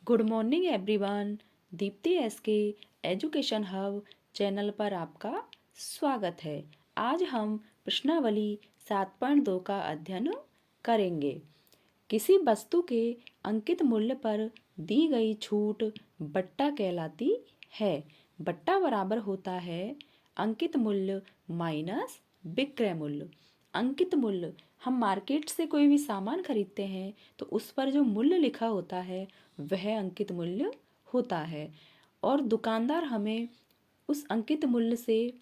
Good morning everyone. Deepti S के education hub channel पर आपका स्वागत है। आज हम प्रश्नावली 7.2 का अध्ययन करेंगे। किसी वस्तु के अंकित मूल्य पर दी गई छूट बट्टा कहलाती है। बट्टा बराबर होता है अंकित मूल्य माइनस विक्रय मूल्य। अंकित मूल्य, हम मार्केट से कोई भी सामान खरीदते हैं तो उस पर जो मूल्य लिखा होता है वह अंकित मूल्य होता है, और दुकानदार हमें उस अंकित मूल्य से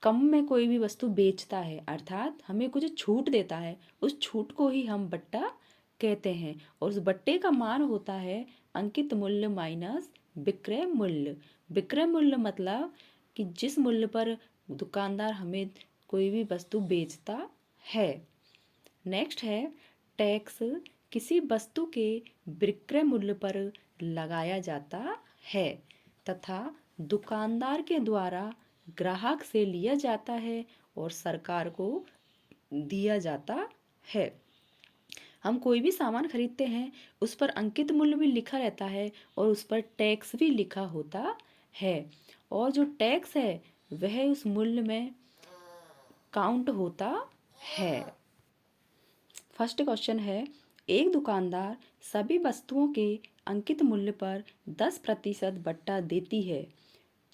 कम में कोई भी वस्तु बेचता है, अर्थात हमें कुछ छूट देता है। उस छूट को ही हम बट्टा कहते हैं, और उस बट्टे का मान होता है अंकित मूल्य माइनस विक्रय मूल्य। विक्रय मूल्य मतलब कि जिस मूल्य पर दुकानदार हमें कोई भी वस्तु बेचता है। नेक्स्ट है टैक्स। किसी वस्तु के विक्रय मूल्य पर लगाया जाता है तथा दुकानदार के द्वारा ग्राहक से लिया जाता है और सरकार को दिया जाता है। हम कोई भी सामान खरीदते हैं, उस पर अंकित मूल्य भी लिखा रहता है और उस पर टैक्स भी लिखा होता है, और जो टैक्स है वह उस मूल्य में काउंट होता है। फर्स्ट क्वेश्चन है, एक दुकानदार सभी वस्तुओं के अंकित मूल्य पर 10% बट्टा देती है।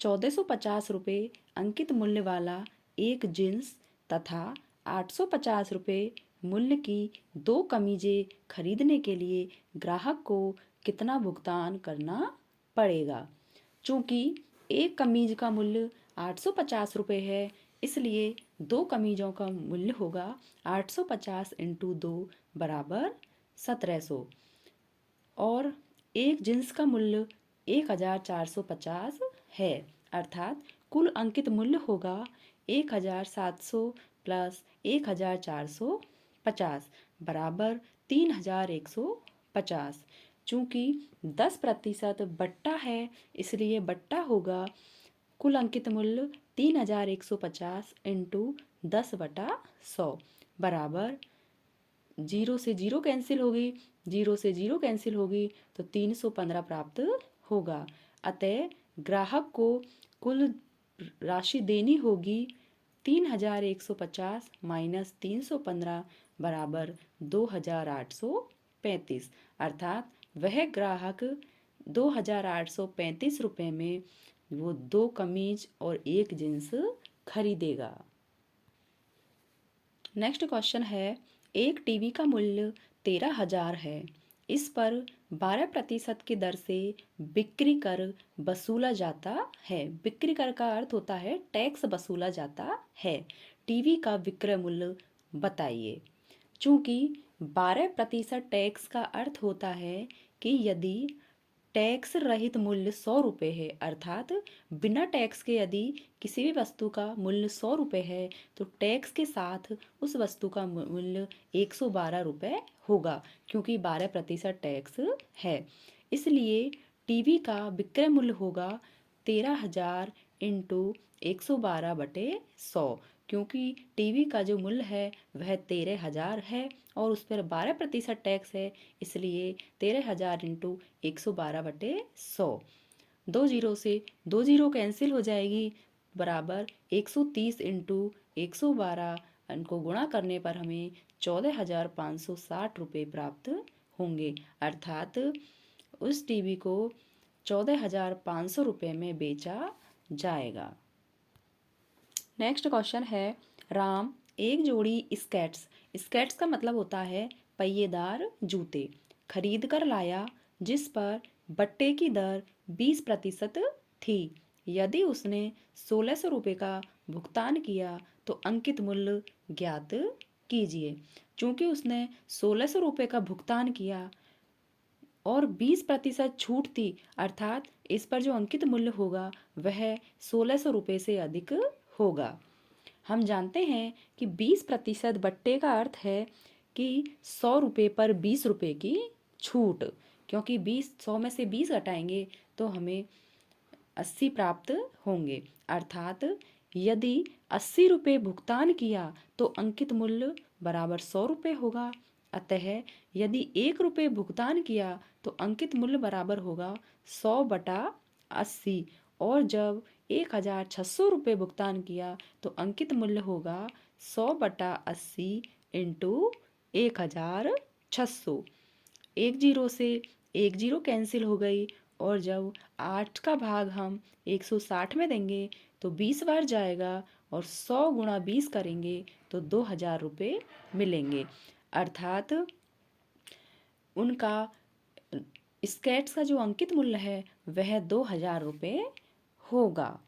1450 रुपये अंकित मूल्य वाला एक जींस तथा 850 रुपये मूल्य की 2 कमीजें खरीदने के लिए ग्राहक को कितना भुगतान करना पड़ेगा। चूँकि एक कमीज का मूल्य 850 रुपये है, इसलिए 2 कमीजों का मूल्य होगा 850 इंटू 2 बराबर 1700, और एक जींस का मूल्य 1450 है, अर्थात कुल अंकित मूल्य होगा 1700 प्लस 1450 बराबर 3150। चूँकि 10% बट्टा है, इसलिए बट्टा होगा कुल अंकित मूल्य 3150 इंटू 10/100 बराबर 0 से 0 कैंसिल होगी, 0 से 0 कैंसिल होगी तो 315 प्राप्त होगा। अतः ग्राहक को कुल राशि देनी होगी 3150 माइनस 315 बराबर 2835, अर्थात वह ग्राहक 2835 रुपये में वो 2 कमीज और एक जींस खरीदेगा। नेक्स्ट क्वेश्चन है, एक टीवी का मूल्य 13,000 है। इस पर 12% की दर से बिक्री कर वसूला जाता है। बिक्री कर का अर्थ होता है टैक्स वसूला जाता है। टीवी का विक्रय मूल्य बताइए। चूँकि 12% टैक्स का अर्थ होता है कि यदि टैक्स रहित मूल्य 100 रुपये है, अर्थात बिना टैक्स के यदि किसी भी वस्तु का मूल्य 100 रुपये है तो टैक्स के साथ उस वस्तु का मूल्य 112 रुपये होगा, क्योंकि 12% टैक्स है। इसलिए टीवी का विक्रय मूल्य होगा 13,000 इंटू 112/100, क्योंकि टीवी का जो मूल्य है वह 13,000 है और उस पर 12% टैक्स है, इसलिए 13,000 इंटू 112/100। 2 जीरो से 2 जीरो कैंसिल हो जाएगी, बराबर 130 इंटू 112 इनको गुणा करने पर हमें 14,560 रुपये प्राप्त होंगे, अर्थात उस टीवी को 14,500 रुपये में बेचा जाएगा। नेक्स्ट क्वेश्चन है, राम एक जोड़ी स्केट्स, स्केट्स का मतलब होता है पहिएदार जूते, खरीद कर लाया, जिस पर बट्टे की दर 20% थी। यदि उसने 1600 रुपये का भुगतान किया तो अंकित मूल्य ज्ञात कीजिए। चूँकि उसने 1600 रुपये का भुगतान किया और 20% छूट थी, अर्थात इस पर जो अंकित मूल्य होगा वह 1600 रुपये से अधिक होगा। हम जानते हैं कि 20% बट्टे का अर्थ है कि 100 रुपये पर 20 रुपये की छूट, क्योंकि 100 में से 20 घटाएंगे तो हमें 80 प्राप्त होंगे, अर्थात यदि 80 रुपये भुगतान किया तो अंकित मूल्य बराबर 100 रुपये होगा। अतः यदि 1 रुपये भुगतान किया तो अंकित मूल्य बराबर होगा 100/80। और जब 1,600 रुपये भुगतान किया तो अंकित मूल्य होगा 100/80 इंटू 1,600। एक जीरो से एक जीरो कैंसिल हो गई, और जब 8 का भाग हम 160 में देंगे तो 20 बार जाएगा, और 100 × 20 करेंगे तो 2,000 रुपये मिलेंगे। अर्थात उनका स्केट्स का जो अंकित मूल्य है वह 2,000 रुपये होगा।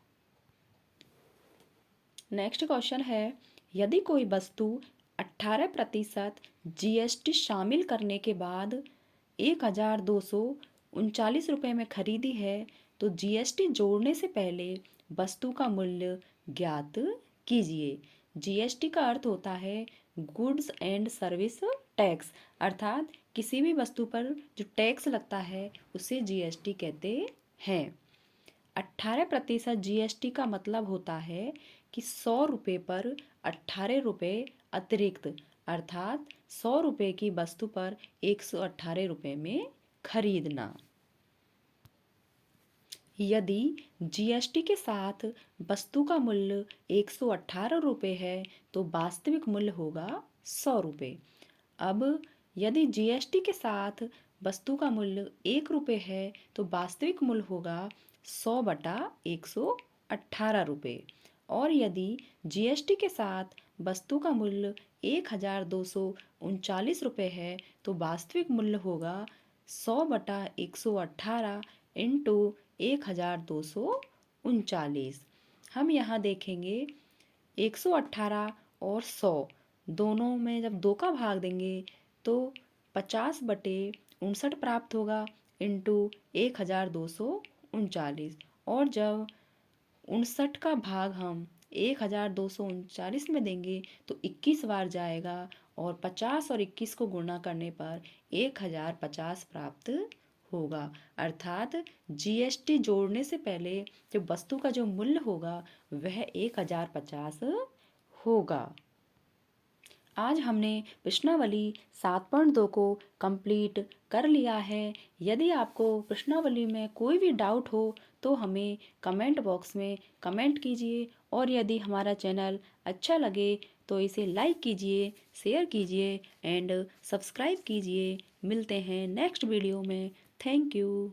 नेक्स्ट क्वेश्चन है, यदि कोई वस्तु 18% जीएसटी शामिल करने के बाद 1,239 रुपये में खरीदी है तो जीएसटी जोड़ने से पहले वस्तु का मूल्य ज्ञात कीजिए। जीएसटी का अर्थ होता है गुड्स एंड सर्विस टैक्स, अर्थात किसी भी वस्तु पर जो टैक्स लगता है उसे जीएसटी कहते हैं। 18% जीएसटी का मतलब होता है कि 100 रुपये पर 18 रुपये अतिरिक्त, अर्थात 100 रुपये की वस्तु पर 118 रुपये में खरीदना। यदि जीएसटी के साथ वस्तु का मूल्य 118 रुपये है तो वास्तविक मूल्य होगा 100 रुपये। अब यदि जीएसटी के साथ वस्तु का मूल्य 1 रुपये है तो वास्तविक मूल्य होगा 100/118 रुपये। और यदि जीएसटी के साथ वस्तु का मूल्य 1,239 रुपये है तो वास्तविक मूल्य होगा 100/118 इंटू 1,239। हम यहाँ देखेंगे 118 और 100 दोनों में जब 2 का भाग देंगे तो 50/59 प्राप्त होगा इंटू 1,239। और जब 59 का भाग हम 1,239 में देंगे तो 21 बार जाएगा, और 50 और 21 को गुणा करने पर 1,050 प्राप्त होगा। अर्थात जीएसटी जोड़ने से पहले जो वस्तु का जो मूल्य होगा वह 1,050 होगा। आज हमने प्रश्नावली 7.2 को कंप्लीट कर लिया है। यदि आपको प्रश्नावली में कोई भी डाउट हो तो हमें कमेंट बॉक्स में कमेंट कीजिए, और यदि हमारा चैनल अच्छा लगे तो इसे लाइक कीजिए, शेयर कीजिए एंड सब्सक्राइब कीजिए। मिलते हैं नेक्स्ट वीडियो में। Thank you.